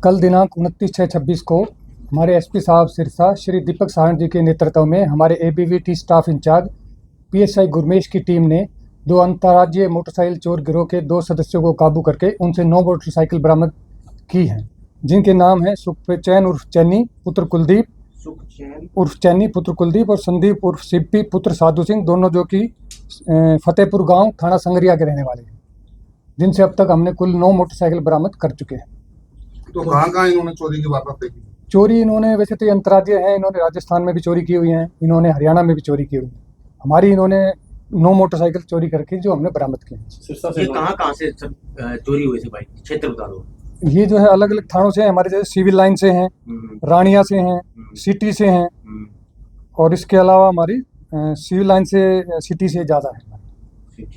कल दिनांक 29/6/26 को हमारे एसपी साहब सिरसा श्री दीपक साहन जी के नेतृत्व में हमारे एबीवीटी स्टाफ इंचार्ज पीएसआई गुरमेश की टीम ने 2 अंतर्राज्यीय मोटरसाइकिल चोर गिरोह के 2 सदस्यों को काबू करके उनसे 9 मोटरसाइकिल बरामद की हैं, जिनके नाम हैं सुखचैन उर्फ चैनी पुत्र कुलदीप और संदीप उर्फ सिप्पी पुत्र साधु सिंह, दोनों जो कि फतेहपुर गांव थाना संगरिया के रहने वाले हैं, जिनसे अब तक हमने कुल 9 मोटरसाइकिल बरामद कर चुके हैं। तो कहाँ इन्होंने चोरी की वारदात देखी? चोरी इन्होंने, वैसे तो ये अंतर्राज्यीय है, इन्होंने राजस्थान में भी चोरी की हुई है, इन्होंने हरियाणा में भी चोरी की हुई है। हमारी इन्होंने 9 मोटरसाइकिल चोरी करके जो हमने बरामद किए हैं। ये कहाँ से सब चोरी हुई थी भाई, क्षेत्र बता दो। ये जो है अलग अलग थानों से, हमारे जैसे सिविल लाइन से हैं, रानिया से हैं, सिटी से हैं, और इसके अलावा हमारी सिविल लाइन से सिटी से ज़्यादा है।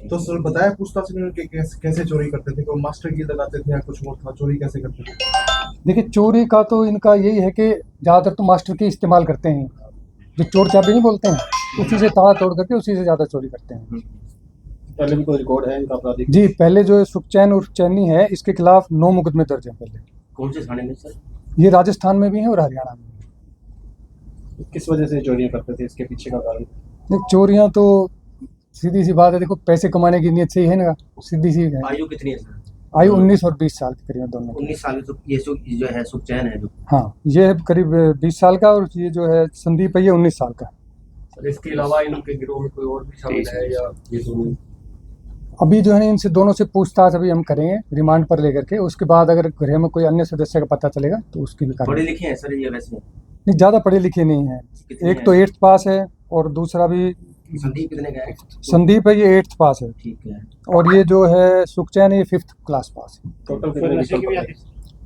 तो सर बताया पूछताछ में कैसे चोरी करते थे? कोई मास्टर की लगाते थे या कुछ और था? चोरी कैसे करते थे? देखिए, चोरी का तो इनका यही है कि ज़्यादातर तो मास्टर की इस्तेमाल करते हैं, जो चोर चाबी नहीं बोलते हैं, उसी से ताला तोड़ करके उसी से ज़्यादा चोरी करते हैं। पहले भी कोई रिकॉर्ड है इनका आपराधिक? जी, पहले जो सुखचैन उर्फ चैनी है, इसके खिलाफ 9 मुकदमे दर्ज हैं पहले। कौन से थाने में सर? ये राजस्थान में भी है और हरियाणा में भी। किस वजह से चोरियां करते थे, इसके पीछे का कारण? चोरियां तो सीधी सी बात है, देखो पैसे कमाने की नीयत से ही है ना, सीधी सी है। आयु कितनी है सर? आयु 19 और 20 साल के करीब दोनों। 19 साल ये जो है सुखचैन है जो, हाँ, ये है करीब 20 साल का, और ये जो है संदीप है, ये 19 साल का। सर इसके अलावा इनके गिरोह में कोई और भी शामिल है या ये दोनों? अभी जो है इनसे दोनों से पूछताछ अभी हम करेंगे रिमांड पर लेकर के, उसके बाद अगर गृह में कोई अन्य सदस्य का पता चलेगा तो उसकी भी पढ़े लिखे हैं सर ये वैसे? नहीं, ज़्यादा पढ़े लिखे नहीं है। एक तो 8th पास है और दूसरा भी संदीप कितने का है? संदीप है, ये 8th पास है। ठीक है। और ये जो है सुखचैन, ये 5th क्लास पास है।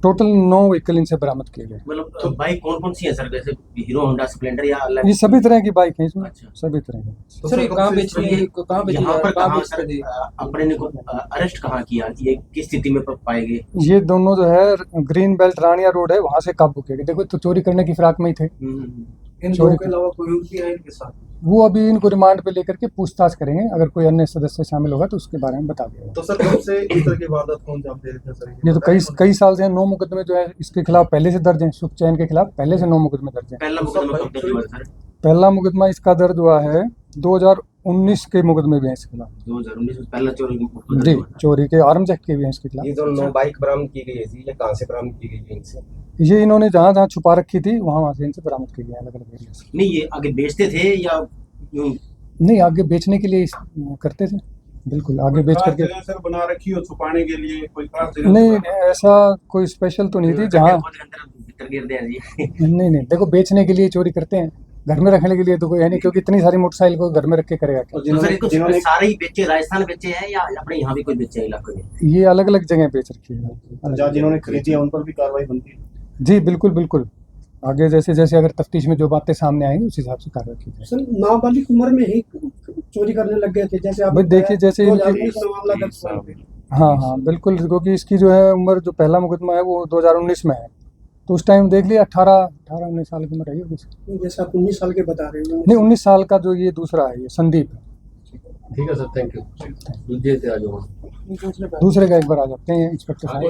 टोटल 9 व्हीकल इनसे बरामद किए गए। मतलब बाइक कौन सी है सर? वैसे हीरो होंडा स्प्लेंडर या अलग? ये सभी तरह की बाइक है इसमें। अच्छा। सभी तरह की। तो सर कहाँ बेचनी है, कहाँ बेचनी यहाँ पर कहाँ सर अपने ने को अरेस्ट कहाँ किया? ये किस स्थिति में पाए गए? ये दोनों जो है ग्रीन बेल्ट रानिया रोड है, वहाँ से काबू किए गए। देखो, तो चोरी करने की फिराक में ही थे। इन दोनों के अलावा कोई भी है इनके साथ? वो अभी इनको रिमांड पे लेकर के पूछताछ करेंगे, अगर कोई अन्य सदस्य शामिल होगा तो उसके बारे में बता देगा। तो सर कब से इस तरह की वारदात को अंजाम दे रहे थे सर? ये तो कई साल से हैं। 9 मुकदमे जो है इसके खिलाफ पहले से दर्ज हैं, सुखचैन के खिलाफ पहले से 9 मुकदमे दर्ज हैं। पहला मुकदमा कब दर्ज हुआ सर? पहला मुकदमा इसका दर्ज हुआ है 2019 के मुकदमे भी हैं इसके खिलाफ। 2019 में पहला चोरी जी, चोरी के आर्म्स एक्ट के भी हैं इसके खिलाफ। ये जो 9 बाइक बरामद की गई थी, ये कहाँ से बरामद की गई थी इनसे? ये इन्होंने जहाँ छुपा रखी थी वहाँ से इनसे बरामद की गई, अलग अलग एरिया से। नहीं, ये आगे बेचते थे या नहीं, आगे बेचने के लिए करते थे, बिल्कुल आगे बेच करके। सर बना रखी हो छुपाने के लिए कोई खास? नहीं, ऐसा कोई स्पेशल तो नहीं थी जहाँ। नहीं, देखो, बेचने के लिए चोरी करते हैं, घर में रखने के लिए तो कोई है नहीं, क्योंकि इतनी सारी मोटरसाइकिल को घर में रख के करेगा क्या? जिन्होंने सारे ही बेचे, राजस्थान बेचे हैं या अपने यहाँ भी कोई बेचे हैं इलाके में? ये अलग अलग जगह बेच रखी है। जिन्होंने खरीदी है उन पर भी कार्रवाई बनती है? जी बिल्कुल। आगे जैसे जैसे अगर तफ्तीश में जो बातें सामने आएंगी उस हिसाब से कार्रवाई की जाएगी। सर नाबालिग उम्र में ही चोरी करने लग गए थे, जैसे आप देखिए, जैसे हाँ बिल्कुल, क्योंकि इसकी जो है उम्र, जो पहला मुकदमा है वो 2019 में है, तो उस टाइम देख लिया 18-19 साल की उम्र है ये। जैसे आप 19 साल के बता रहे हो। नहीं, 19 साल का जो ये दूसरा है, ये संदीप है। ठीक है सर, थैंक यू। दूसरे का एक बार आ जाते हैं इंस्पेक्टर साहब।